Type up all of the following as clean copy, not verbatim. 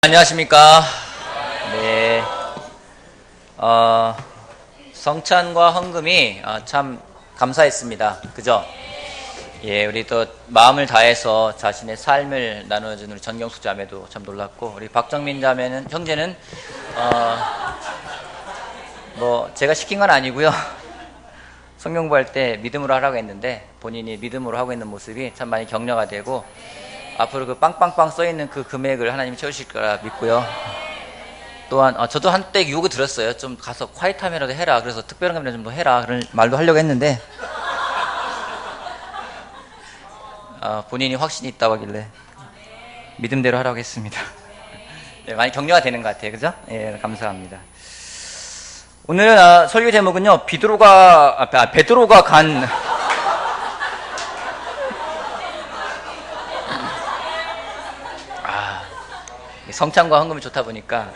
안녕하십니까. 네. 성찬과 헌금이 참 감사했습니다. 그죠? 예, 우리 또 마음을 다해서 자신의 삶을 나눠준 우리 전경숙 자매도 참 놀랐고, 우리 박정민 자매는, 형제는, 제가 시킨 건 아니고요. 성경 공부할 때 믿음으로 하라고 했는데, 본인이 믿음으로 하고 있는 모습이 참 많이 격려가 되고, 앞으로 그 빵빵빵 써있는 그 금액을 하나님이 채우실 거라 믿고요. 또한 저도 한때 유혹을 들었어요. 좀 가서 콰이트함이라도 해라. 그래서 특별한 감이라도 좀 더 해라. 그런 말도 하려고 했는데 본인이 확신이 있다고 하길래 믿음대로 하라고 했습니다. 네, 많이 격려가 되는 것 같아요. 그죠? 예, 감사합니다. 오늘 설교 제목은요, 베드로가 간 성찬과 헌금이 좋다 보니까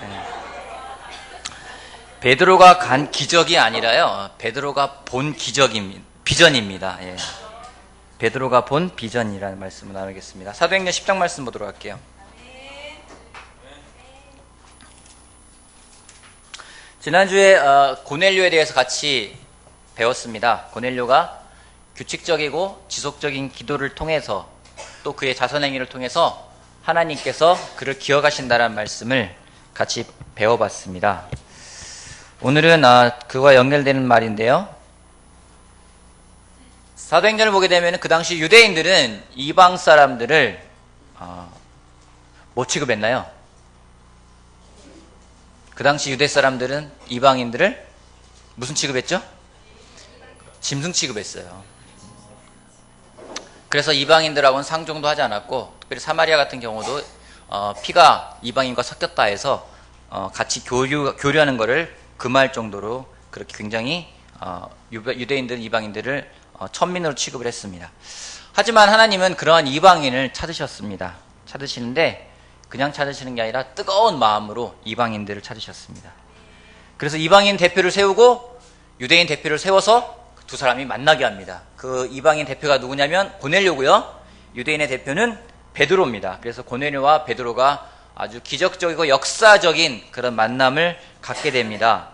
베드로가 간 기적이 아니라요, 베드로가 본 비전입니다. 예. 베드로가 본 비전이라는 말씀을 나누겠습니다. 사도행전 10장 말씀 보도록 할게요. 지난주에 고넬료에 대해서 같이 배웠습니다. 고넬료가 규칙적이고 지속적인 기도를 통해서 또 그의 자선행위를 통해서 하나님께서 그를 기억하신다는 말씀을 같이 배워봤습니다. 오늘은 그와 연결되는 말인데요. 사도행전을 보게 되면 그 당시 유대인들은 이방 사람들을 뭐 취급했나요? 그 당시 유대 사람들은 이방인들을 무슨 취급했죠? 짐승 취급했어요. 그래서 이방인들하고는 상종도 하지 않았고, 특별히 사마리아 같은 경우도 피가 이방인과 섞였다 해서 같이 교류하는 것을 금할 정도로 그렇게 굉장히 유대인들은 이방인들을 천민으로 취급을 했습니다. 하지만 하나님은 그러한 이방인을 찾으셨습니다. 찾으시는데 그냥 찾으시는 게 아니라 뜨거운 마음으로 이방인들을 찾으셨습니다. 그래서 이방인 대표를 세우고 유대인 대표를 세워서 두 사람이 만나게 합니다. 그 이방인 대표가 누구냐면 고넬료고요. 유대인의 대표는 베드로입니다. 그래서 고넬료와 베드로가 아주 기적적이고 역사적인 그런 만남을 갖게 됩니다.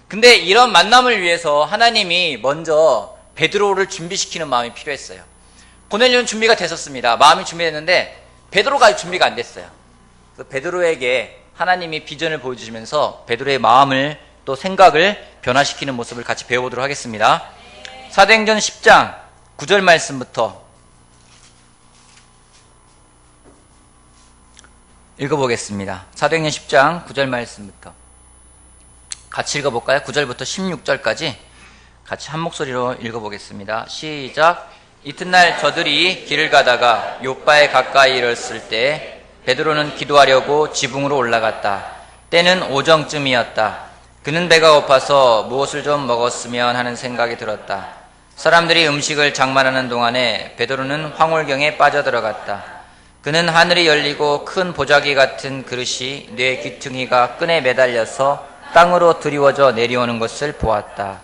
근데 이런 만남을 위해서 하나님이 먼저 베드로를 준비시키는 마음이 필요했어요. 고넬료는 준비가 됐었습니다. 마음이 준비됐는데 베드로가 준비가 안 됐어요. 그래서 베드로에게 하나님이 비전을 보여주시면서 베드로의 마음을 또 생각을 변화시키는 모습을 같이 배워보도록 하겠습니다. 사도행전 10장 9절 말씀부터 읽어보겠습니다. 사도행전 10장 9절 말씀부터 같이 읽어볼까요? 9절부터 16절까지 같이 한 목소리로 읽어보겠습니다. 시작. 이튿날 저들이 길을 가다가 욥바에 가까이 이르렀을 때 베드로는 기도하려고 지붕으로 올라갔다. 때는 오정쯤이었다. 그는 배가 고파서 무엇을 좀 먹었으면 하는 생각이 들었다. 사람들이 음식을 장만하는 동안에 베드로는 황홀경에 빠져들어갔다. 그는 하늘이 열리고 큰 보자기 같은 그릇이 뇌 귀퉁이가 끈에 매달려서 땅으로 드리워져 내려오는 것을 보았다.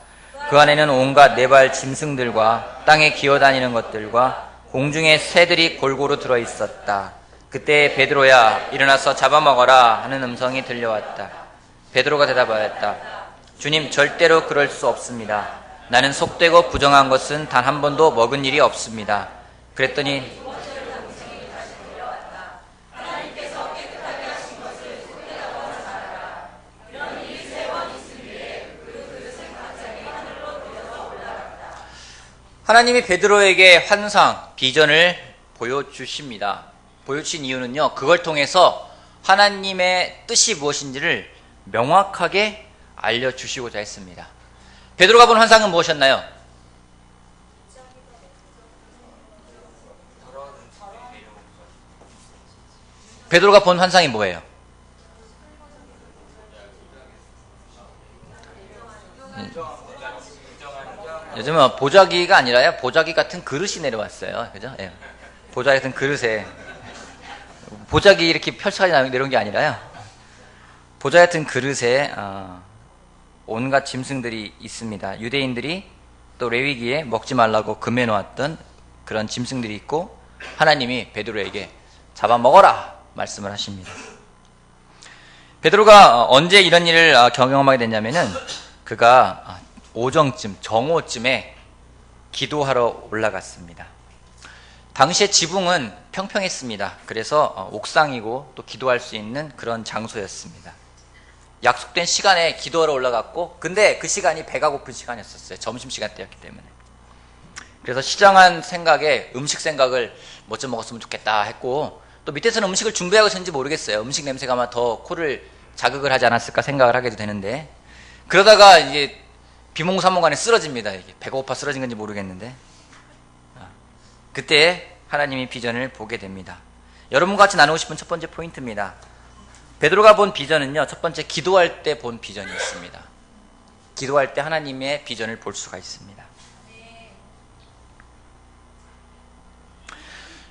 그 안에는 온갖 네발 짐승들과 땅에 기어다니는 것들과 공중의 새들이 골고루 들어있었다. 그때 베드로야, 일어나서 잡아먹어라 하는 음성이 들려왔다. 베드로가 대답하였다. 주님, 절대로 그럴 수 없습니다. 나는 속되고 부정한 것은 단 한 번도 먹은 일이 없습니다. 그랬더니 하나님이 베드로에게 환상, 비전을 보여주십니다. 보여주신 이유는요, 그걸 통해서 하나님의 뜻이 무엇인지를 명확하게 알려주시고자 했습니다. 베드로가 본 환상은 무엇이었나요? 베드로가 본 환상이 뭐예요? 요즘은 보자기가 아니라요, 보자기 같은 그릇이 내려왔어요. 그죠? 예. 보자기 같은 그릇에 보자기 이렇게 펼쳐가지고 내려온 게 아니라요, 보자기 같은 그릇에 온갖 짐승들이 있습니다. 유대인들이 또 레위기에 먹지 말라고 금해 놓았던 그런 짐승들이 있고, 하나님이 베드로에게 잡아먹어라 말씀을 하십니다. 베드로가 언제 이런 일을 경험하게 됐냐면은 그가 오정쯤, 정오쯤에 기도하러 올라갔습니다. 당시에 지붕은 평평했습니다. 그래서 옥상이고 또 기도할 수 있는 그런 장소였습니다. 약속된 시간에 기도하러 올라갔고, 근데 그 시간이 배가 고픈 시간이었어요. 점심시간 때였기 때문에. 그래서 시장한 생각에 음식 생각을 뭐 좀 먹었으면 좋겠다 했고, 또 밑에서는 음식을 준비하고 있었는지 모르겠어요. 음식 냄새가 아마 더 코를 자극을 하지 않았을까 생각을 하게도 되는데, 그러다가 이게 비몽사몽간에 쓰러집니다. 이게 배가 고파 쓰러진 건지 모르겠는데, 그때 하나님이 비전을 보게 됩니다. 여러분과 같이 나누고 싶은 첫 번째 포인트입니다. 베드로가 본 비전은요, 첫 번째 기도할 때 본 비전이었습니다. 기도할 때 하나님의 비전을 볼 수가 있습니다.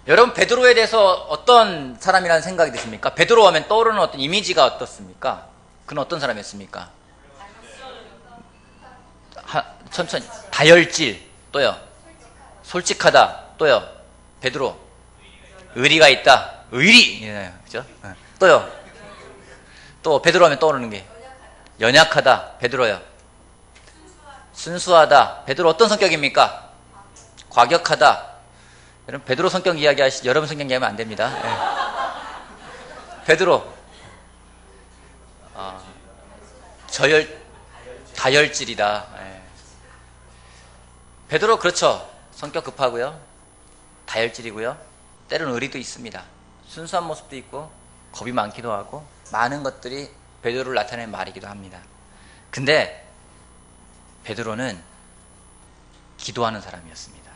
여러분, 베드로에 대해서 어떤 사람이라는 생각이 드십니까? 베드로 하면 떠오르는 어떤 이미지가 어떻습니까? 그는 어떤 사람이었습니까? 천천히. 다혈질. 또요. 솔직하다. 또요. 베드로. 의리가 있다. 의리. 예, 그죠? 또요. 또 베드로 하면 떠오르는 게 연약하다. 베드로요. 순수하다. 베드로 어떤 성격입니까? 과격하다. 여러분, 베드로 성격 이야기하시, 여러분 성격 이야기하면 안 됩니다. 예. 베드로. 다혈질이다. 예. 베드로 그렇죠. 성격 급하고요. 다혈질이고요. 때로는 의리도 있습니다. 순수한 모습도 있고 겁이 많기도 하고 많은 것들이 베드로를 나타내는 말이기도 합니다. 근데 베드로는 기도하는 사람이었습니다.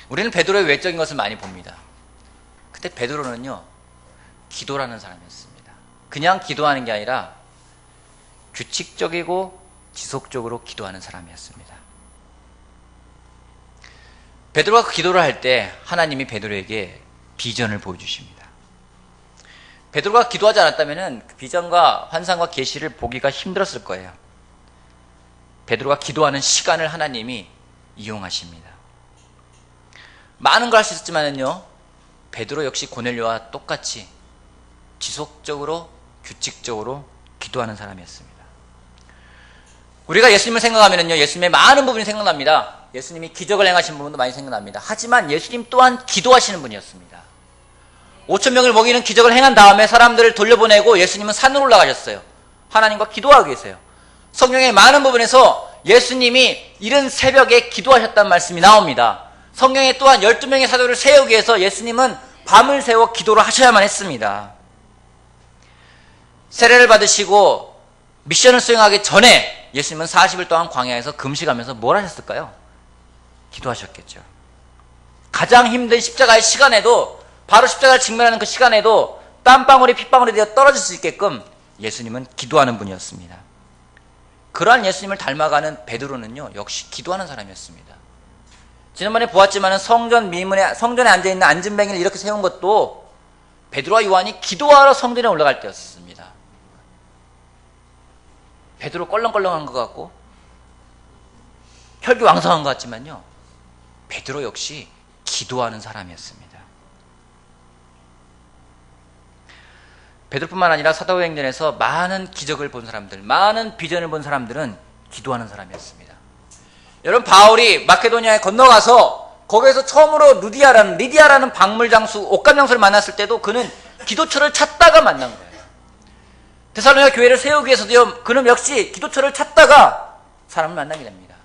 우리는 베드로의 외적인 것을 많이 봅니다. 근데 베드로는요, 기도라는 사람이었습니다. 그냥 기도하는 게 아니라 규칙적이고 지속적으로 기도하는 사람이었습니다. 베드로가 기도를 할 때 하나님이 베드로에게 비전을 보여주십니다. 베드로가 기도하지 않았다면 그 비전과 환상과 계시를 보기가 힘들었을 거예요. 베드로가 기도하는 시간을 하나님이 이용하십니다. 많은 걸 할 수 있었지만은요, 베드로 역시 고넬료와 똑같이 지속적으로 규칙적으로 기도하는 사람이었습니다. 우리가 예수님을 생각하면은요, 예수님의 많은 부분이 생각납니다. 예수님이 기적을 행하신 부분도 많이 생각납니다. 하지만 예수님 또한 기도하시는 분이었습니다. 5,000명을 먹이는 기적을 행한 다음에 사람들을 돌려보내고 예수님은 산으로 올라가셨어요. 하나님과 기도하고 계세요. 성경의 많은 부분에서 예수님이 이른 새벽에 기도하셨다는 말씀이 나옵니다. 성경에 또한 12명의 사도를 세우기 위해서 예수님은 밤을 새워 기도를 하셔야만 했습니다. 세례를 받으시고 미션을 수행하기 전에 예수님은 40일 동안 광야에서 금식하면서 뭘 하셨을까요? 기도하셨겠죠. 가장 힘든 십자가의 시간에도, 바로 십자가를 직면하는 그 시간에도 땀방울이 핏방울이 되어 떨어질 수 있게끔 예수님은 기도하는 분이었습니다. 그러한 예수님을 닮아가는 베드로는요, 역시 기도하는 사람이었습니다. 지난번에 보았지만 성전에 앉아있는 앉은뱅이를 이렇게 세운 것도 베드로와 요한이 기도하러 성전에 올라갈 때였습니다. 베드로 껄렁껄렁한 것 같고 혈기왕성한 것 같지만요, 베드로 역시 기도하는 사람이었습니다. 베드로뿐만 아니라 사도행전에서 많은 기적을 본 사람들, 많은 비전을 본 사람들은 기도하는 사람이었습니다. 여러분, 바울이 마케도니아에 건너가서 거기에서 처음으로 리디아라는 박물장수, 옷감장수를 만났을 때도 그는 기도처를 찾다가 만난 거예요. 데살로니가 교회를 세우기 위해서도요, 그는 역시 기도처를 찾다가 사람을 만나게 됩니다.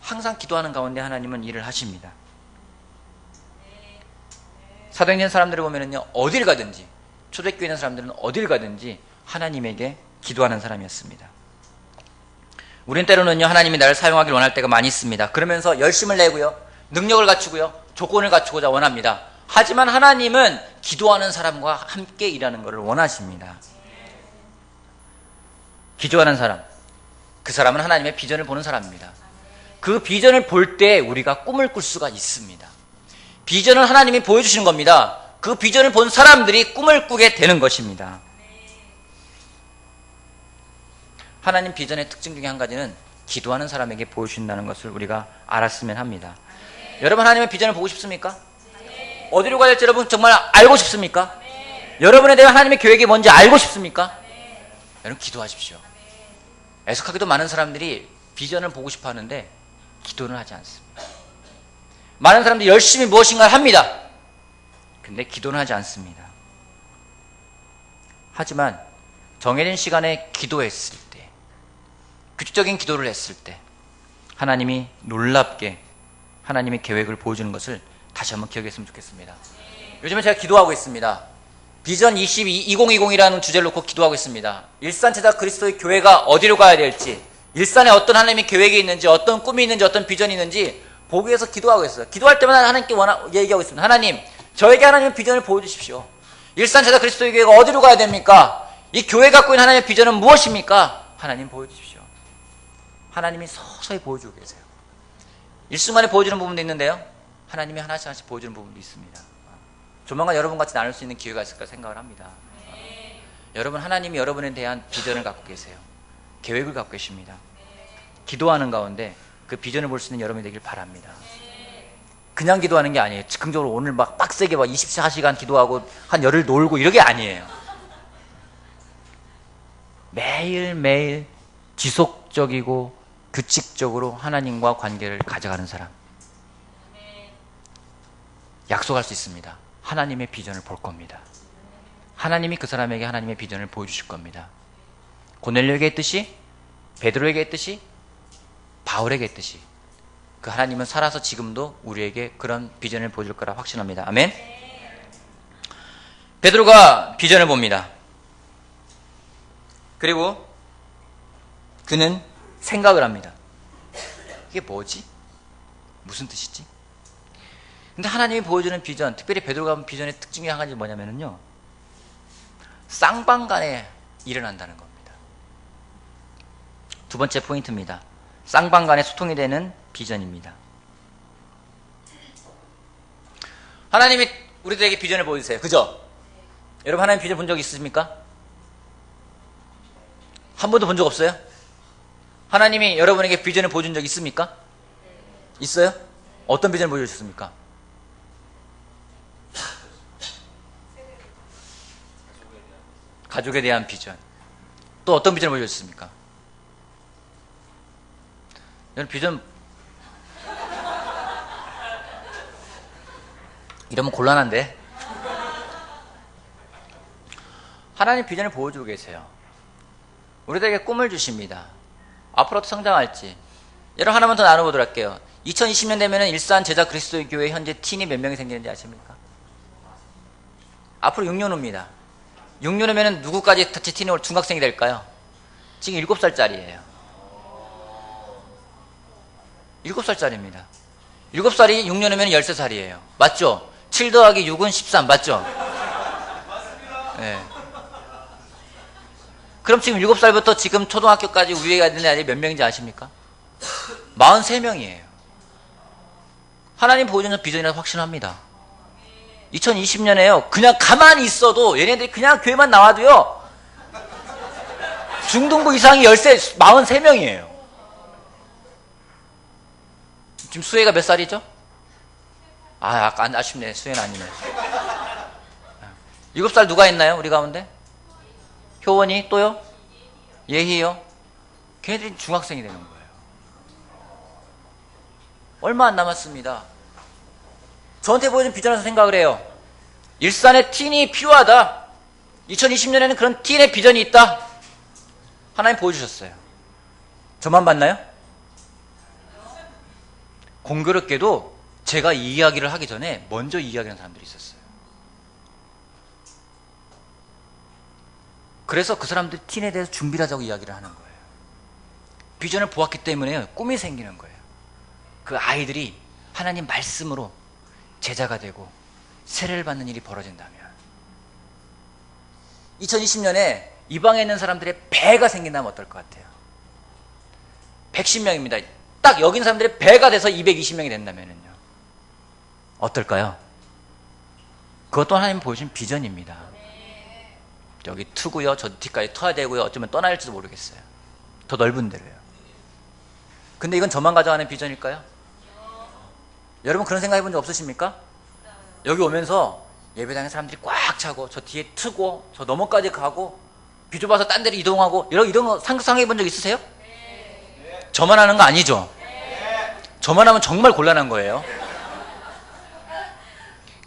항상 기도하는 가운데 하나님은 일을 하십니다. 사도행전 사람들을 보면은요, 어딜 가든지, 초대교회 있는 사람들은 어딜 가든지 하나님에게 기도하는 사람이었습니다. 우린 때로는요, 하나님이 나를 사용하길 원할 때가 많이 있습니다. 그러면서 열심을 내고요, 능력을 갖추고요, 조건을 갖추고자 원합니다. 하지만 하나님은 기도하는 사람과 함께 일하는 것을 원하십니다. 기도하는 사람, 그 사람은 하나님의 비전을 보는 사람입니다. 그 비전을 볼 때 우리가 꿈을 꿀 수가 있습니다. 비전을 하나님이 보여주시는 겁니다. 그 비전을 본 사람들이 꿈을 꾸게 되는 것입니다. 하나님 비전의 특징 중에 한 가지는 기도하는 사람에게 보여주신다는 것을 우리가 알았으면 합니다. 여러분, 하나님의 비전을 보고 싶습니까? 어디로 가야 될지 여러분 정말 알고 싶습니까? 여러분에 대한 하나님의 계획이 뭔지 알고 싶습니까? 여러분 기도하십시오. 애석하게도 많은 사람들이 비전을 보고 싶어 하는데 기도는 하지 않습니다. 많은 사람들이 열심히 무엇인가를 합니다. 근데 기도는 하지 않습니다. 하지만 정해진 시간에 기도했을 때, 규칙적인 기도를 했을 때 하나님이 놀랍게 하나님의 계획을 보여주는 것을 다시 한번 기억했으면 좋겠습니다. 요즘에 제가 기도하고 있습니다. 비전 2020이라는 주제를 놓고 기도하고 있습니다. 일산체다 그리스도의 교회가 어디로 가야 될지, 일산에 어떤 하나님의 계획이 있는지, 어떤 꿈이 있는지, 어떤 비전이 있는지 보기 위해서 기도하고 있어요. 기도할 때마다 하나님께 얘기하고 있습니다. 하나님, 저에게 하나님의 비전을 보여주십시오. 일산체다 그리스도의 교회가 어디로 가야 됩니까? 이 교회 갖고 있는 하나님의 비전은 무엇입니까? 하나님 보여주십시오. 하나님이 서서히 보여주고 계세요. 일순간에 보여주는 부분도 있는데요, 하나님이 하나씩 하나씩 보여주는 부분도 있습니다. 조만간 여러분 같이 나눌 수 있는 기회가 있을까 생각을 합니다. 여러분, 하나님이 여러분에 대한 비전을 갖고 계세요. 계획을 갖고 계십니다. 기도하는 가운데 그 비전을 볼 수 있는 여러분이 되길 바랍니다. 그냥 기도하는 게 아니에요. 즉흥적으로 오늘 막 빡세게 24시간 기도하고 한 열흘 놀고 이런 게 아니에요. 매일매일 지속적이고 규칙적으로 하나님과 관계를 가져가는 사람, 약속할 수 있습니다. 하나님의 비전을 볼 겁니다. 하나님이 그 사람에게 하나님의 비전을 보여주실 겁니다. 고넬료에게 했듯이, 베드로에게 했듯이, 바울에게 했듯이 그 하나님은 살아서 지금도 우리에게 그런 비전을 보여줄 거라 확신합니다. 아멘. 베드로가 비전을 봅니다. 그리고 그는 생각을 합니다. 이게 뭐지? 무슨 뜻이지? 근데 하나님이 보여주는 비전, 특별히 베드로가 본 비전의 특징이 한 가지 뭐냐면요, 쌍방간에 일어난다는 겁니다. 두 번째 포인트입니다. 쌍방간에 소통이 되는 비전입니다. 하나님이 우리들에게 비전을 보여주세요. 그죠? 여러분, 하나님 비전 본 적 있으십니까? 한 번도 본 적 없어요? 하나님이 여러분에게 비전을 보여준 적 있습니까? 있어요? 어떤 비전을 보여주셨습니까? 가족에 대한 비전. 또 어떤 비전을 보여주셨습니까? 여러분, 비전 이러면 곤란한데, 하나님 비전을 보여주고 계세요. 우리들에게 꿈을 주십니다. 앞으로 어떻게 성장할지. 여러분, 하나만 더 나눠보도록 할게요. 2020년 되면 일산 제자 그리스도의 교회 현재 팀이 몇 명이 생기는지 아십니까? 앞으로 6년 후입니다. 6년 후면 누구까지 같이 팀이 중학생이 될까요? 지금 7살짜리예요. 7살짜리입니다. 7살이 6년 후면 13살이에요. 맞죠? 7 더하기 6은 13, 맞죠? 네. 그럼 지금 7살부터 지금 초등학교까지 우리가 있는 애들이 몇 명인지 아십니까? 43명이에요. 하나님 보여주는 비전이라서 확신합니다. 2020년에요. 그냥 가만히 있어도, 얘네들이 그냥 교회만 나와도요, 중등부 이상이 43명이에요. 지금 수혜가 몇 살이죠? 아쉽네. 수혜는 아니네. 7살 누가 있나요? 우리 가운데? 효원이, 또요? 예희요? 걔네들이 중학생이 되는 거예요. 얼마 안 남았습니다. 저한테 보여준 비전에서 생각을 해요. 일산의 틴이 필요하다. 2020년에는 그런 틴의 비전이 있다. 하나님 보여주셨어요. 저만 봤나요? 공교롭게도 제가 이 이야기를 하기 전에 먼저 이 이야기하는 사람들이 있었어요. 그래서 그 사람들이 틴에 대해서 준비를 하자고 이야기를 하는 거예요. 비전을 보았기 때문에 꿈이 생기는 거예요. 그 아이들이 하나님 말씀으로 제자가 되고 세례를 받는 일이 벌어진다면, 2020년에 이 방에 있는 사람들의 배가 생긴다면 어떨 것 같아요? 110명입니다. 딱 여기 있는 사람들의 배가 돼서 220명이 된다면요, 어떨까요? 그것도 하나님 보여준 비전입니다. 여기 트고요, 저 뒤까지 터야 되고요, 어쩌면 떠날지도 모르겠어요. 더 넓은 데로요. 근데 이건 저만 가져가는 비전일까요? 여러분, 그런 생각 해본 적 없으십니까? 여기 오면서 예배당에 사람들이 꽉 차고 저 뒤에 트고 저 너머까지 가고 비좁아서 딴 데로 이동하고 이런 거 상상해 본 적 있으세요? 네. 저만 하는 거 아니죠? 네. 저만 하면 정말 곤란한 거예요.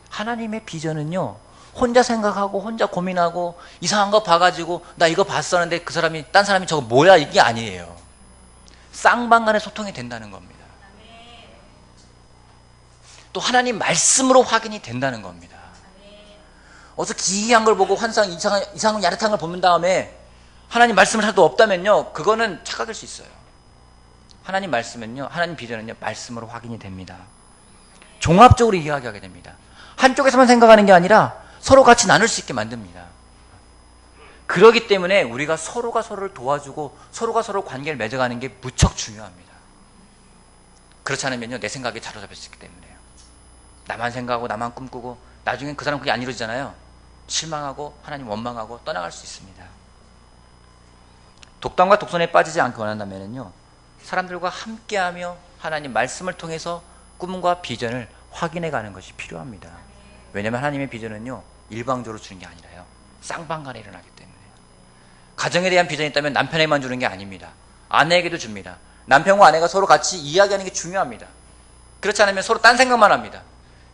하나님의 비전은요, 혼자 생각하고 혼자 고민하고 이상한 거 봐가지고 나 이거 봤었는데 딴 사람이 저거 뭐야 이게 아니에요. 쌍방간의 소통이 된다는 겁니다. 또 하나님 말씀으로 확인이 된다는 겁니다. 어서 기이한 걸 보고 환상 이상한 야릇한 걸 보는 다음에 하나님 말씀을 하나도 없다면요, 그거는 착각일 수 있어요. 하나님 말씀은요, 하나님 비전은요, 말씀으로 확인이 됩니다. 종합적으로 이야기하게 됩니다. 한쪽에서만 생각하는 게 아니라 서로 같이 나눌 수 있게 만듭니다. 그렇기 때문에 우리가 서로가 서로를 도와주고 서로가 서로 관계를 맺어가는 게 무척 중요합니다. 그렇지 않으면요, 내 생각에 사로잡힐 수 있기 때문에요. 나만 생각하고 나만 꿈꾸고 나중엔 그 사람 그게 안 이루어지잖아요. 실망하고 하나님 원망하고 떠나갈 수 있습니다. 독단과 독선에 빠지지 않기 원한다면요, 사람들과 함께하며 하나님 말씀을 통해서 꿈과 비전을 확인해 가는 것이 필요합니다. 왜냐하면 하나님의 비전은요, 일방적으로 주는 게 아니라요, 쌍방간에 일어나기 때문에. 가정에 대한 비전이 있다면 남편에게만 주는 게 아닙니다. 아내에게도 줍니다. 남편과 아내가 서로 같이 이야기하는 게 중요합니다. 그렇지 않으면 서로 딴 생각만 합니다.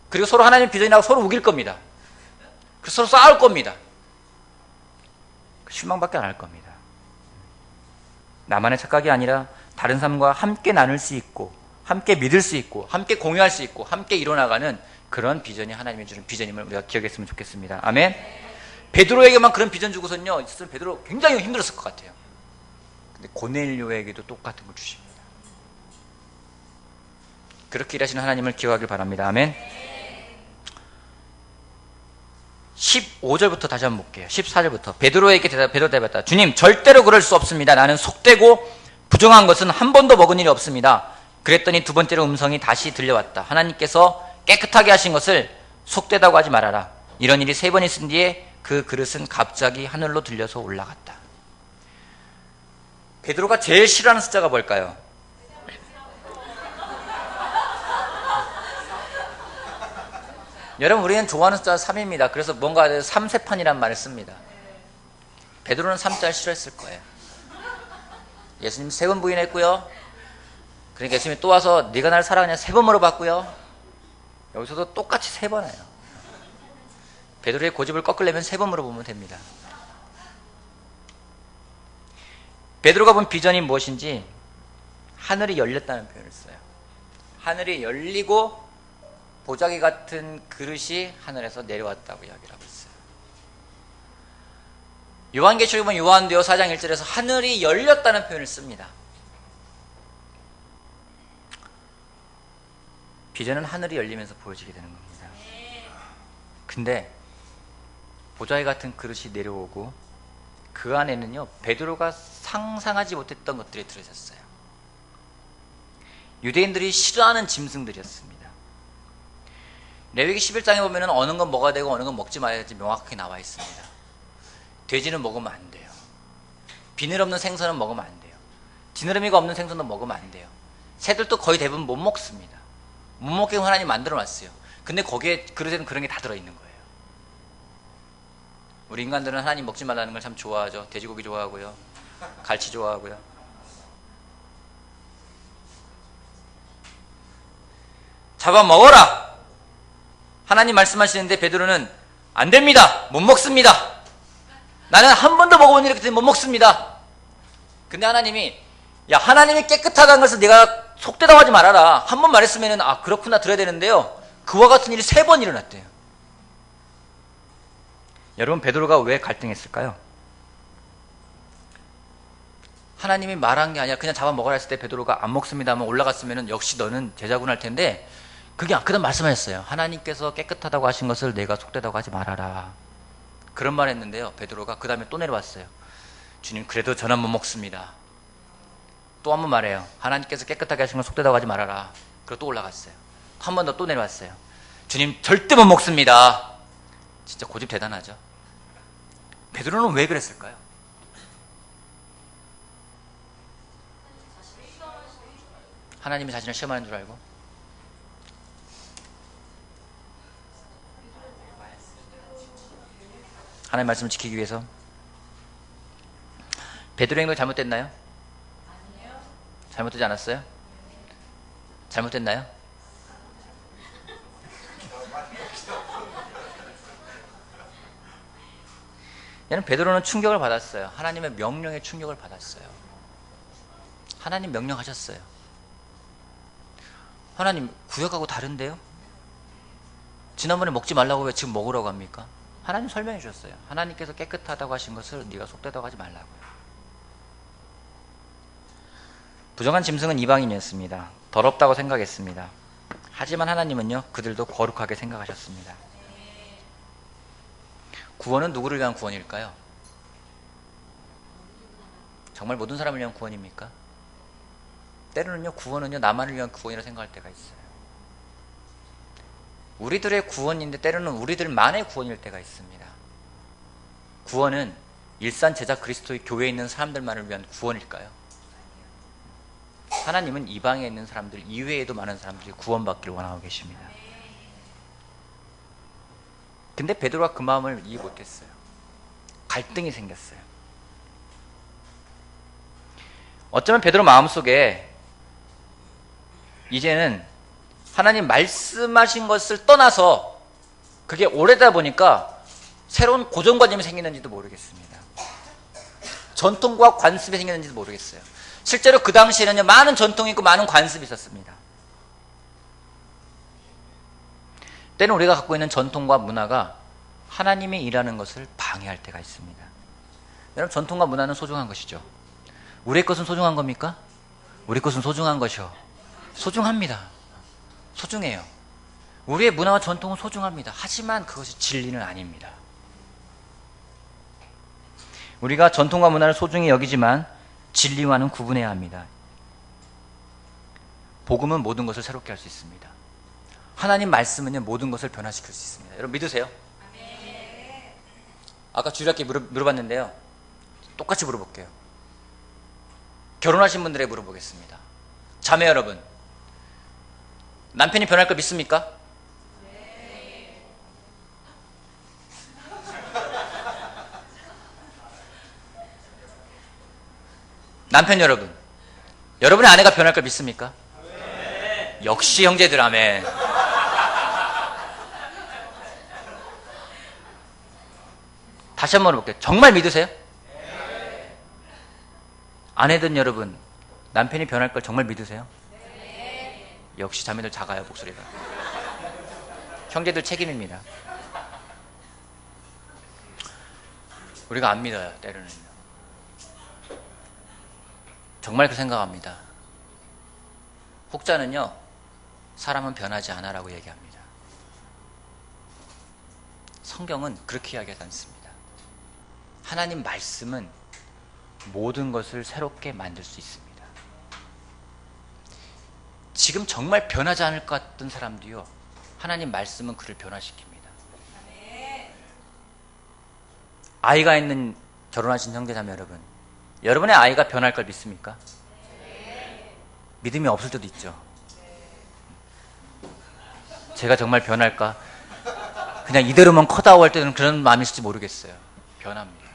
그리고 서로 하나님의 비전이라고 서로 우길 겁니다. 그래서 서로 싸울 겁니다. 실망밖에 안 할 겁니다. 나만의 착각이 아니라 다른 사람과 함께 나눌 수 있고 함께 믿을 수 있고 함께 공유할 수 있고 함께 이뤄나가는 그런 비전이 하나님이 주는 비전임을 우리가 기억했으면 좋겠습니다. 아멘. 베드로에게만 그런 비전 주고선요, 있었으면 베드로 굉장히 힘들었을 것 같아요. 근데 고넬료에게도 똑같은 걸 주십니다. 그렇게 일하시는 하나님을 기억하길 바랍니다. 아멘. 15절부터 다시 한번 볼게요. 14절부터. 베드로에게 베드로 대답했다. 주님, 절대로 그럴 수 없습니다. 나는 속되고 부정한 것은 한 번도 먹은 일이 없습니다. 그랬더니 두 번째로 음성이 다시 들려왔다. 하나님께서 깨끗하게 하신 것을 속되다고 하지 말아라. 이런 일이 3번 있은 뒤에 그 그릇은 갑자기 하늘로 들려서 올라갔다. 베드로가 제일 싫어하는 숫자가 뭘까요? 여러분, 우리는 좋아하는 숫자 3입니다. 그래서 뭔가 3세판이란 말을 씁니다. 베드로는 3자를 싫어했을 거예요. 예수님 3번 부인했고요. 그러니까 예수님이 또 와서 네가 날 사랑하냐 3번 물어봤고요. 여기서도 똑같이 3번 해요. 베드로의 고집을 꺾으려면 3번 물어보면 됩니다. 베드로가 본 비전이 무엇인지 하늘이 열렸다는 표현을 써요. 하늘이 열리고 보자기 같은 그릇이 하늘에서 내려왔다고 이야기를 하고 있어요. 요한계시록에 보면 요한대요 4장 1절에서 하늘이 열렸다는 표현을 씁니다. 비전은 하늘이 열리면서 보여지게 되는 겁니다. 근데 보자기 같은 그릇이 내려오고 그 안에는요, 베드로가 상상하지 못했던 것들이 들어있었어요. 유대인들이 싫어하는 짐승들이었습니다. 레위기 11장에 보면 어느 건 먹어야 되고 어느 건 먹지 말아야 될지 명확하게 나와 있습니다. 돼지는 먹으면 안 돼요. 비늘 없는 생선은 먹으면 안 돼요. 지느러미가 없는 생선은 먹으면 안 돼요. 새들도 거의 대부분 못 먹습니다. 못 먹게 하나님 만들어 놨어요. 근데 거기에 그릇에는 그런 게 다 들어있는 거예요. 우리 인간들은 하나님 먹지 말라는 걸 참 좋아하죠. 돼지고기 좋아하고요, 갈치 좋아하고요. 잡아 먹어라! 하나님 말씀하시는데 베드로는 안 됩니다. 못 먹습니다. 나는 한 번도 먹어본 일이 없기 때문에 못 먹습니다. 근데 하나님이, 야, 하나님이 깨끗하다는 것을 네가 속되다고 하지 말아라. 한 번 말했으면 아, 그렇구나 들어야 되는데요, 그와 같은 일이 3번 일어났대요. 여러분, 베드로가 왜 갈등했을까요? 하나님이 말한 게 아니라 그냥 잡아 먹으라 했을 때 베드로가 안 먹습니다 하면 올라갔으면 역시 너는 제자군 할 텐데, 그게 그다음 말씀하셨어요. 하나님께서 깨끗하다고 하신 것을 내가 속되다고 하지 말아라. 그런 말 했는데요, 베드로가 그 다음에 또 내려왔어요. 주님, 그래도 저는 못 먹습니다. 또 한 번 말해요. 하나님께서 깨끗하게 하신 걸 속되다고 하지 말아라. 그리고 또 올라갔어요. 한 번 더 또 내려왔어요. 주님, 절대 못 먹습니다. 진짜 고집 대단하죠. 베드로는 왜 그랬을까요? 하나님이 자신을 시험하는 줄 알고. 하나님의 말씀을 지키기 위해서. 베드로 행동이 잘못됐나요? 아니요. 잘못되지 않았어요? 잘못됐나요? 얘는 베드로는 충격을 받았어요. 하나님의 명령에 충격을 받았어요. 하나님 명령하셨어요. 하나님 구역하고 다른데요? 지난번에 먹지 말라고 왜 지금 먹으라고 합니까? 하나님 설명해 주셨어요. 하나님께서 깨끗하다고 하신 것을 네가 속되다고 하지 말라고요. 부정한 짐승은 이방인이었습니다. 더럽다고 생각했습니다. 하지만 하나님은요, 그들도 거룩하게 생각하셨습니다. 구원은 누구를 위한 구원일까요? 정말 모든 사람을 위한 구원입니까? 때로는요, 구원은요, 나만을 위한 구원이라 생각할 때가 있어요. 우리들의 구원인데 때로는 우리들만의 구원일 때가 있습니다. 구원은 일산 제자 그리스도의 교회에 있는 사람들만을 위한 구원일까요? 하나님은 이방에 있는 사람들 이외에도 많은 사람들이 구원받기를 원하고 계십니다. 근데 베드로가 그 마음을 이해 못했어요. 갈등이 생겼어요. 어쩌면 베드로 마음속에 이제는 하나님 말씀하신 것을 떠나서 그게 오래다 보니까 새로운 고정관념이 생기는지도 모르겠습니다. 전통과 관습이 생기는지도 모르겠어요. 실제로 그 당시에는요, 많은 전통이 있고 많은 관습이 있었습니다. 때는 우리가 갖고 있는 전통과 문화가 하나님이 일하는 것을 방해할 때가 있습니다. 여러분, 전통과 문화는 소중한 것이죠. 우리의 것은 소중한 겁니까? 우리 것은 소중한 것이요. 소중합니다. 소중해요. 우리의 문화와 전통은 소중합니다. 하지만 그것이 진리는 아닙니다. 우리가 전통과 문화를 소중히 여기지만 진리와는 구분해야 합니다. 복음은 모든 것을 새롭게 할 수 있습니다. 하나님 말씀은요, 모든 것을 변화시킬 수 있습니다. 여러분 믿으세요? 아까 주일학교에 물어봤는데요, 똑같이 물어볼게요. 결혼하신 분들에게 물어보겠습니다. 자매 여러분, 남편이 변할 걸 믿습니까? 네. 남편 여러분, 여러분의 아내가 변할 걸 믿습니까? 네. 역시 형제들 아멘. 다시 한번 물어볼게요. 정말 믿으세요? 네. 아내든 여러분, 남편이 변할 걸 정말 믿으세요? 역시 자매들 작아요, 목소리가. 형제들 책임입니다. 우리가 안 믿어요, 때로는요. 정말 그 생각합니다. 혹자는요, 사람은 변하지 않아라고 얘기합니다. 성경은 그렇게 이야기하지 않습니다. 하나님 말씀은 모든 것을 새롭게 만들 수 있습니다. 지금 정말 변하지 않을 것 같던 사람도요, 하나님 말씀은 그를 변화시킵니다. 아이가 있는 결혼하신 형제자매 여러분, 여러분의 아이가 변할 걸 믿습니까? 믿음이 없을 때도 있죠. 제가 정말 변할까? 그냥 이대로만 커다오 할 때는 그런 마음이 있을지 모르겠어요. 변합니다.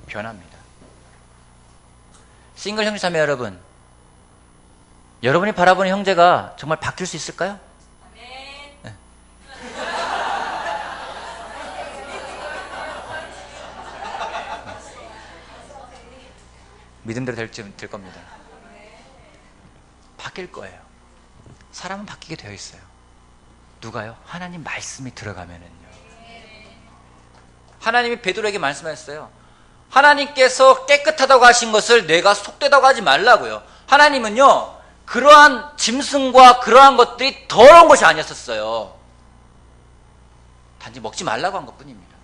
변합니다. 싱글 형제자매 여러분, 여러분이 바라보는 형제가 정말 바뀔 수 있을까요? 네. 믿음대로 될 겁니다. 바뀔 거예요. 사람은 바뀌게 되어 있어요. 누가요? 하나님 말씀이 들어가면은요. 하나님이 베드로에게 말씀하셨어요. 하나님께서 깨끗하다고 하신 것을 내가 속되다고 하지 말라고요. 하나님은요, 그러한 짐승과 그러한 것들이 더러운 것이 아니었었어요. 단지 먹지 말라고 한 것뿐입니다.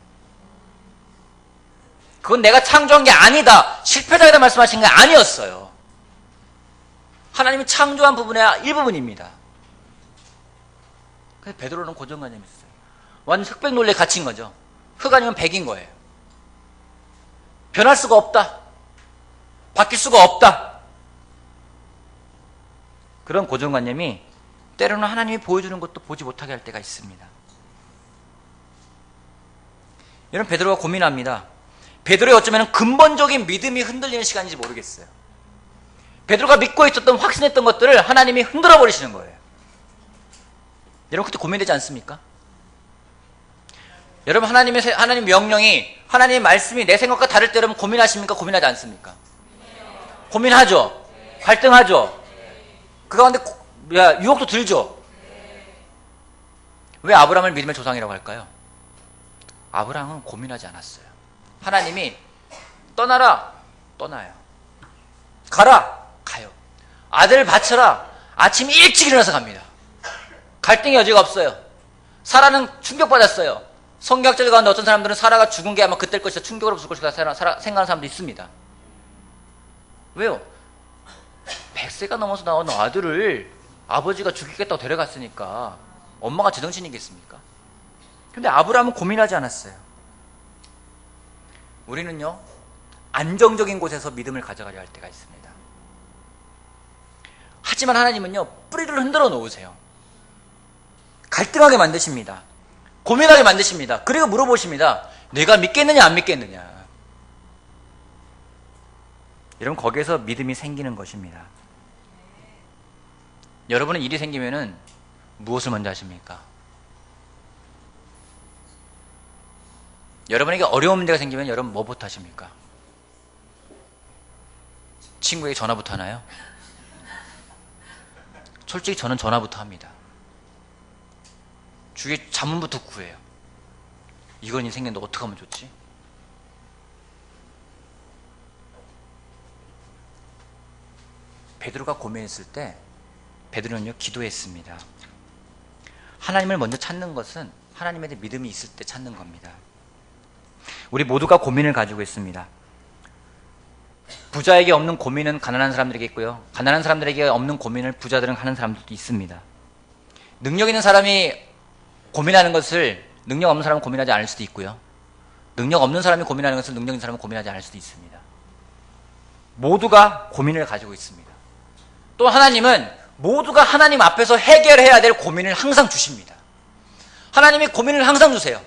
그건 내가 창조한 게 아니다, 실패자이다 말씀하신 게 아니었어요. 하나님이 창조한 부분의 일부분입니다. 그래서 베드로는 고정관념이 있어요. 완전 흑백 논리에 갇힌 거죠. 흑 아니면 백인 거예요. 변할 수가 없다, 바뀔 수가 없다. 그런 고정관념이 때로는 하나님이 보여주는 것도 보지 못하게 할 때가 있습니다. 여러분 베드로가 고민합니다. 베드로의 어쩌면 근본적인 믿음이 흔들리는 시간인지 모르겠어요. 베드로가 믿고 있었던 확신했던 것들을 하나님이 흔들어 버리시는 거예요. 여러분 그때 고민되지 않습니까? 여러분 하나님 명령이 하나님의 말씀이 내 생각과 다를 때 여러분 고민하십니까? 고민하지 않습니까? 고민하죠. 갈등하죠. 그 가운데 유혹도 들죠. 왜 아브라함을 믿음의 조상이라고 할까요? 아브라함은 고민하지 않았어요. 하나님이 떠나라, 떠나요. 가라, 가요. 아들 바쳐라, 아침 일찍 일어나서 갑니다. 갈등의 여지가 없어요. 사라는 충격받았어요. 성경학자들 가운데 어떤 사람들은 사라가 죽은 게 아마 그때일 것이다, 충격으로 죽을 것이다 생각하는 사람도 있습니다. 왜요? 100세가 넘어서 나오는 아들을 아버지가 죽이겠다고 데려갔으니까 엄마가 제정신이겠습니까? 근데 아브라함은 고민하지 않았어요. 우리는요, 안정적인 곳에서 믿음을 가져가려 할 때가 있습니다. 하지만 하나님은요, 뿌리를 흔들어 놓으세요. 갈등하게 만드십니다. 고민하게 만드십니다. 그리고 물어보십니다. 내가 믿겠느냐 안 믿겠느냐. 여러분 거기에서 믿음이 생기는 것입니다. 여러분은 일이 생기면은 무엇을 먼저 하십니까? 여러분에게 어려운 문제가 생기면 여러분 뭐부터 하십니까? 친구에게 전화부터 하나요? 솔직히 저는 전화부터 합니다. 주위에 자문부터 구해요. 이건 일이 생겼는데 어떻게 하면 좋지? 베드로가 고민했을 때 베드로는요 기도했습니다. 하나님을 먼저 찾는 것은 하나님에 대해 믿음이 있을 때 찾는 겁니다. 우리 모두가 고민을 가지고 있습니다. 부자에게 없는 고민은 가난한 사람들에게 있고요, 가난한 사람들에게 없는 고민을 부자들은 하는 사람들도 있습니다. 능력 있는 사람이 고민하는 것을 능력 없는 사람은 고민하지 않을 수도 있고요, 능력 없는 사람이 고민하는 것을 능력 있는 사람은 고민하지 않을 수도 있습니다. 모두가 고민을 가지고 있습니다. 또 하나님은 모두가 하나님 앞에서 해결해야 될 고민을 항상 주십니다. 하나님이 고민을 항상 주세요.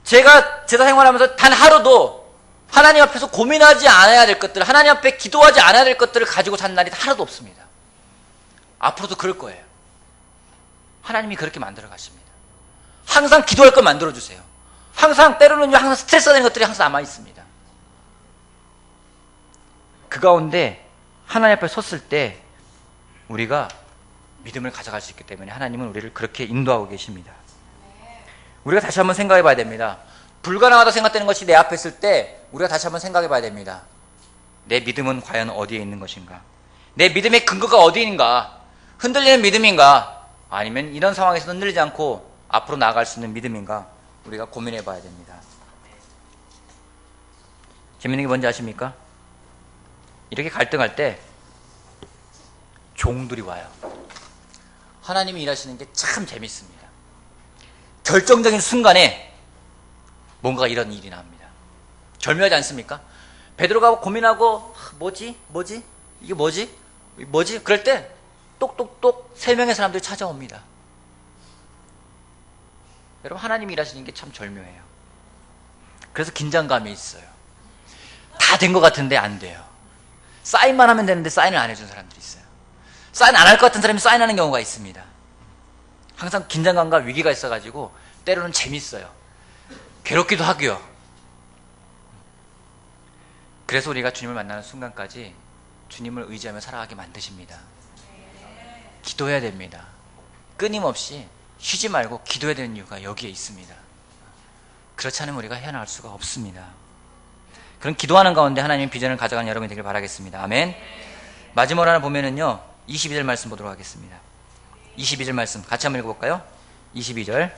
제가 제사 생활하면서 단 하루도 하나님 앞에서 고민하지 않아야 될 것들, 하나님 앞에 기도하지 않아야 될 것들을 가지고 산 날이 하나도 없습니다. 앞으로도 그럴 거예요. 하나님이 그렇게 만들어 가십니다. 항상 기도할 걸 만들어 주세요. 항상 때로는 항상 스트레스 받는 것들이 항상 남아 있습니다. 그 가운데 하나님 앞에 섰을 때 우리가 믿음을 가져갈 수 있기 때문에 하나님은 우리를 그렇게 인도하고 계십니다. 우리가 다시 한번 생각해 봐야 됩니다. 불가능하다 생각되는 것이 내 앞에 있을 때 우리가 다시 한번 생각해 봐야 됩니다. 내 믿음은 과연 어디에 있는 것인가? 내 믿음의 근거가 어디인가? 흔들리는 믿음인가? 아니면 이런 상황에서 흔들리지 않고 앞으로 나아갈 수 있는 믿음인가? 우리가 고민해 봐야 됩니다. 재밌는 게 뭔지 아십니까? 이렇게 갈등할 때 종들이 와요. 하나님이 일하시는 게 참 재밌습니다. 결정적인 순간에 뭔가 이런 일이 납니다. 절묘하지 않습니까? 베드로가 고민하고 뭐지? 이게 뭐지? 그럴 때 똑똑똑 3명의 사람들이 찾아옵니다. 여러분 하나님이 일하시는 게 참 절묘해요. 그래서 긴장감이 있어요. 다 된 것 같은데 안 돼요. 사인만 하면 되는데 사인을 안 해준 사람들이 있어요. 사인 안 할 것 같은 사람이 사인하는 경우가 있습니다. 항상 긴장감과 위기가 있어가지고 때로는 재밌어요. 괴롭기도 하고요. 그래서 우리가 주님을 만나는 순간까지 주님을 의지하며 살아가게 만드십니다. 기도해야 됩니다. 끊임없이 쉬지 말고 기도해야 되는 이유가 여기에 있습니다. 그렇지 않으면 우리가 헤어나올 수가 없습니다. 그런 기도하는 가운데 하나님의 비전을 가져가는 여러분이 되길 바라겠습니다. 아멘. 마지막으로 하나 보면은요 22절 말씀 보도록 하겠습니다. 22절 말씀 같이 한번 읽어볼까요? 22절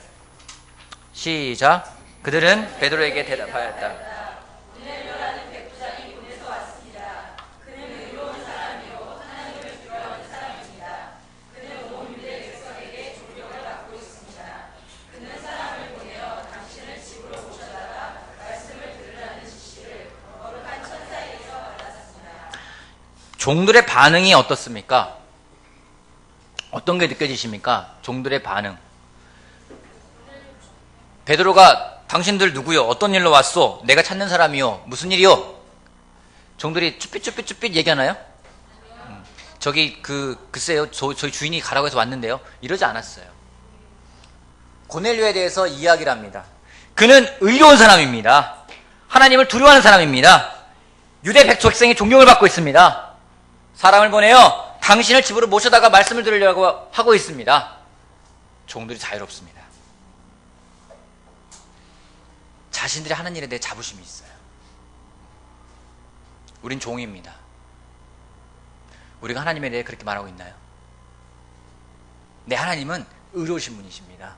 시작. 그들은 베드로에게 대답하였다. 종들의 반응이 어떻습니까? 어떤 게 느껴지십니까? 종들의 반응. 베드로가 당신들 누구요? 어떤 일로 왔소? 내가 찾는 사람이요. 무슨 일이요? 종들이 쭈삣쭈삣쭈삣 얘기하나요? 저기 글쎄요, 저희 주인이 가라고 해서 왔는데요. 이러지 않았어요. 고넬료에 대해서 이야기를 합니다. 그는 의로운 사람입니다. 하나님을 두려워하는 사람입니다. 유대 백성의 존경을 받고 있습니다. 사람을 보내어 당신을 집으로 모셔다가 말씀을 들으려고 하고 있습니다. 종들이 자유롭습니다. 자신들이 하는 일에 대해 자부심이 있어요. 우린 종입니다. 우리가 하나님에 대해 그렇게 말하고 있나요? 내 하나님은 의로우신 분이십니다.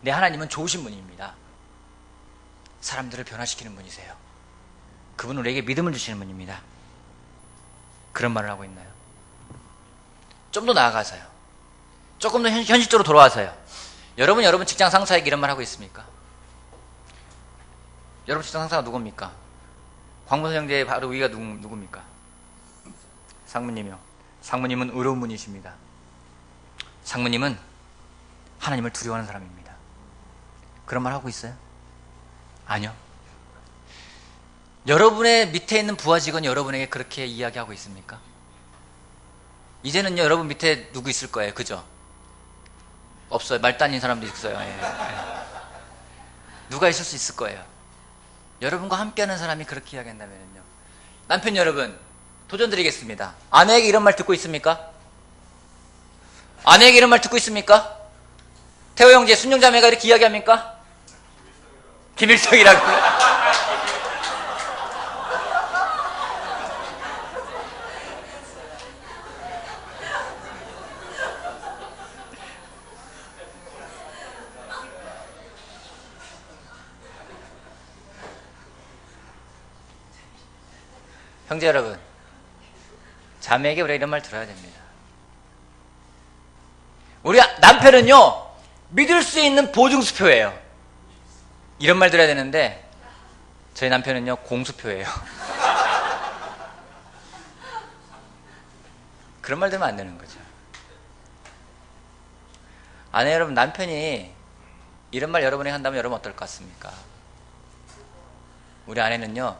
내 하나님은 좋으신 분입니다. 사람들을 변화시키는 분이세요. 그분은 우리에게 믿음을 주시는 분입니다. 그런 말을 하고 있나요? 좀 더 나아가서요. 조금 더 현실적으로 돌아와서요. 여러분 직장 상사에게 이런 말 하고 있습니까? 여러분 직장 상사가 누굽니까? 광문선 형제의 바로 위가 누굽니까? 상무님이요. 상무님은 의로운 분이십니다. 상무님은 하나님을 두려워하는 사람입니다. 그런 말 하고 있어요? 아니요. 여러분의 밑에 있는 부하 직원이 여러분에게 그렇게 이야기하고 있습니까? 이제는요, 여러분 밑에 누구 있을 거예요. 그죠? 없어요. 말 따닌 사람도 있어요. 예. 누가 있을 수 있을 거예요. 여러분과 함께하는 사람이 그렇게 이야기한다면요. 남편 여러분, 도전 드리겠습니다. 아내에게 이런 말 듣고 있습니까? 아내에게 이런 말 듣고 있습니까? 태호 형제, 순영 자매가 이렇게 이야기합니까? 김일성이라고. 형제 여러분, 자매에게 우리가 이런 말 들어야 됩니다. 우리 남편은요, 믿을 수 있는 보증수표예요. 이런 말 들어야 되는데 저희 남편은요, 공수표예요. 그런 말 들으면 안 되는 거죠. 아내 여러분, 남편이 이런 말 여러분이 한다면 여러분 어떨 것 같습니까? 우리 아내는요,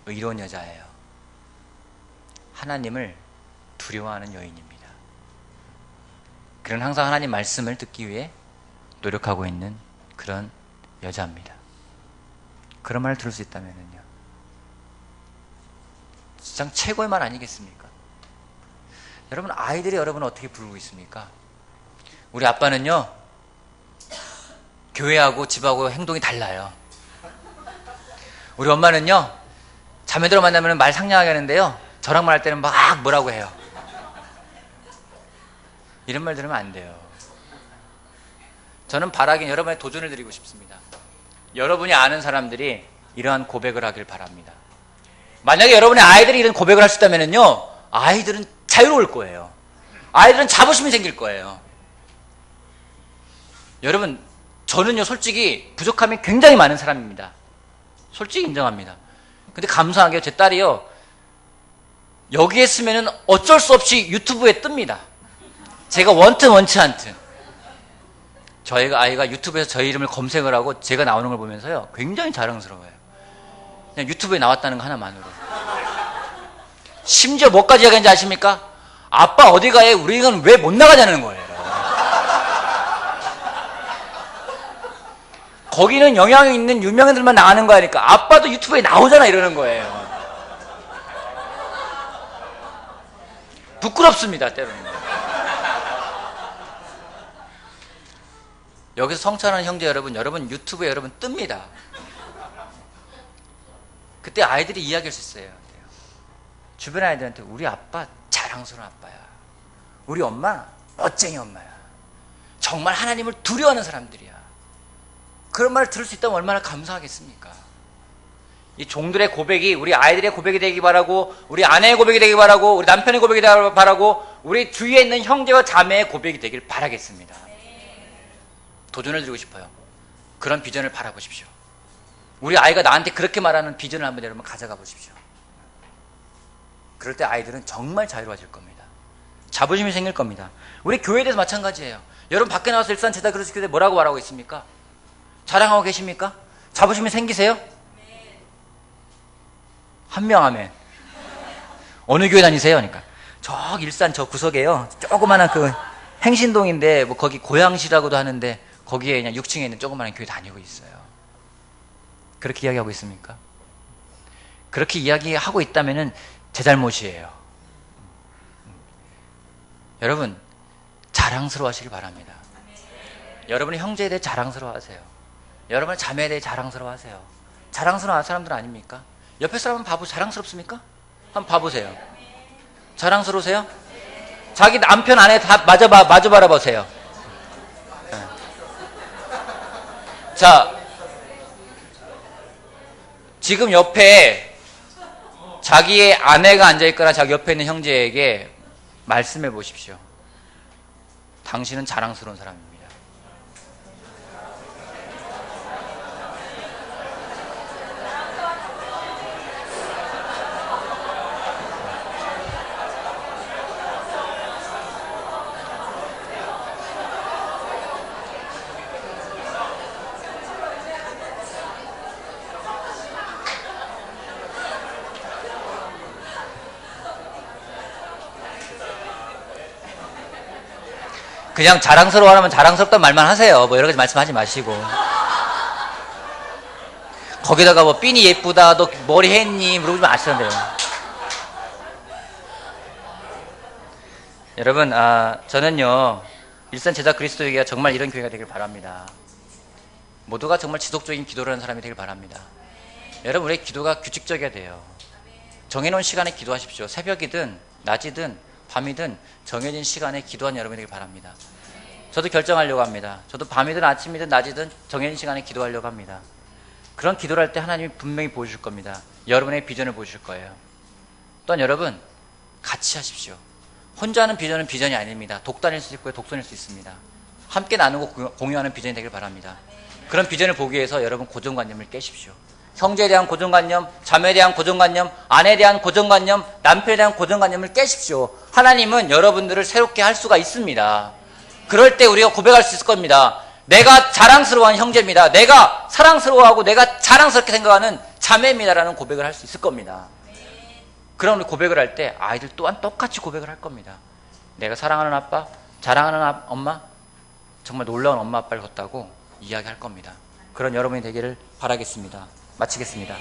의로운 여자예요. 하나님을 두려워하는 여인입니다. 그는 항상 하나님 말씀을 듣기 위해 노력하고 있는 그런 여자입니다. 그런 말을 들을 수 있다면요, 진짜 최고의 말 아니겠습니까? 여러분, 아이들이 여러분을 어떻게 부르고 있습니까? 우리 아빠는요, 교회하고 집하고 행동이 달라요. 우리 엄마는요, 자매들 만나면 말 상냥하게 하는데요, 저랑 말할 때는 막 뭐라고 해요. 이런 말 들으면 안 돼요. 저는 바라긴 여러분의 도전을 드리고 싶습니다. 여러분이 아는 사람들이 이러한 고백을 하길 바랍니다. 만약에 여러분의 아이들이 이런 고백을 할 수 있다면요, 아이들은 자유로울 거예요. 아이들은 자부심이 생길 거예요. 여러분, 저는요, 솔직히 부족함이 굉장히 많은 사람입니다. 솔직히 인정합니다. 근데 감사하게 제 딸이요, 여기에 쓰면은 어쩔 수 없이 유튜브에 뜹니다. 제가 원치 않든. 저희가 아이가 유튜브에서 저희 이름을 검색을 하고 제가 나오는 걸 보면서요, 굉장히 자랑스러워요. 그냥 유튜브에 나왔다는 거 하나만으로. 심지어 뭐까지 이야기하는지 아십니까? 아빠 어디 가해? 우리는 왜 못 나가냐는 거예요. 거기는 영향이 있는 유명인들만 나가는 거 아니까 아빠도 유튜브에 나오잖아, 이러는 거예요. 부끄럽습니다, 때로는. 여기서 성찬하는 형제 여러분, 여러분 유튜브에 여러분 뜹니다. 그때 아이들이 이야기할 수 있어요. 주변 아이들한테 우리 아빠 자랑스러운 아빠야. 우리 엄마 멋쟁이 엄마야. 정말 하나님을 두려워하는 사람들이야. 그런 말을 들을 수 있다면 얼마나 감사하겠습니까? 이 종들의 고백이 우리 아이들의 고백이 되기 바라고, 우리 아내의 고백이 되기 바라고, 우리 남편의 고백이 되기 바라고, 우리 주위에 있는 형제와 자매의 고백이 되길 바라겠습니다. 도전을 드리고 싶어요. 그런 비전을 바라보십시오. 우리 아이가 나한테 그렇게 말하는 비전을 한번 여러분 가져가 보십시오. 그럴 때 아이들은 정말 자유로워질 겁니다. 자부심이 생길 겁니다. 우리 교회에 대해서 마찬가지예요. 여러분 밖에 나와서 일산 제다 그리스도교회 뭐라고 말하고 있습니까? 자랑하고 계십니까? 자부심이 생기세요? 한 명 하면. 어느 교회 다니세요? 그러니까 저 일산 저 구석에요. 조그마한 그 행신동인데 뭐 거기 고양시라고도 하는데 거기에 그냥 6층에 있는 조그마한 교회 다니고 있어요. 그렇게 이야기하고 있습니까? 그렇게 이야기하고 있다면은 제 잘못이에요. 여러분 자랑스러워 하시길 바랍니다. 여러분의 형제에 대해 자랑스러워 하세요. 여러분의 자매에 대해 자랑스러워 하세요. 자랑스러운 사람들 아닙니까? 옆에 사람은 자랑스럽습니까? 한번 봐보세요. 자랑스러우세요? 자기 남편 아내 다 마주 바라보세요. 네. 자, 지금 옆에 자기의 아내가 앉아있거나 자기 옆에 있는 형제에게 말씀해 보십시오. 당신은 자랑스러운 사람입니다. 그냥 자랑스러워하면 자랑스럽단 말만 하세요. 뭐 여러 가지 말씀하지 마시고. 거기다가 뭐 삔이 예쁘다, 너 머리 했니? 물어보지 마시던데요. 여러분, 저는요 일산 제자 그리스도교회가 정말 이런 교회가 되길 바랍니다. 모두가 정말 지속적인 기도를 하는 사람이 되길 바랍니다. 여러분, 우리의 기도가 규칙적이어야 돼요. 정해놓은 시간에 기도하십시오. 새벽이든 낮이든 밤이든 정해진 시간에 기도하는 여러분이 되길 바랍니다. 저도 결정하려고 합니다. 저도 밤이든 아침이든 낮이든 정해진 시간에 기도하려고 합니다. 그런 기도를 할 때 하나님이 분명히 보여줄 겁니다. 여러분의 비전을 보여줄 거예요. 또한 여러분 같이 하십시오. 혼자 하는 비전은 비전이 아닙니다. 독단일 수 있고요, 독선일 수 있습니다. 함께 나누고 공유하는 비전이 되길 바랍니다. 그런 비전을 보기 위해서 여러분 고정관념을 깨십시오. 형제에 대한 고정관념, 자매에 대한 고정관념, 아내에 대한 고정관념, 남편에 대한 고정관념을 깨십시오. 하나님은 여러분들을 새롭게 할 수가 있습니다. 그럴 때 우리가 고백할 수 있을 겁니다. 내가 자랑스러워하는 형제입니다. 내가 사랑스러워하고 내가 자랑스럽게 생각하는 자매입니다라는 고백을 할 수 있을 겁니다. 그런 우리 고백을 할 때 아이들 또한 똑같이 고백을 할 겁니다. 내가 사랑하는 아빠, 자랑하는 엄마, 정말 놀라운 엄마 아빠를 뒀다고 이야기할 겁니다. 그런 여러분이 되기를 바라겠습니다. 마치겠습니다.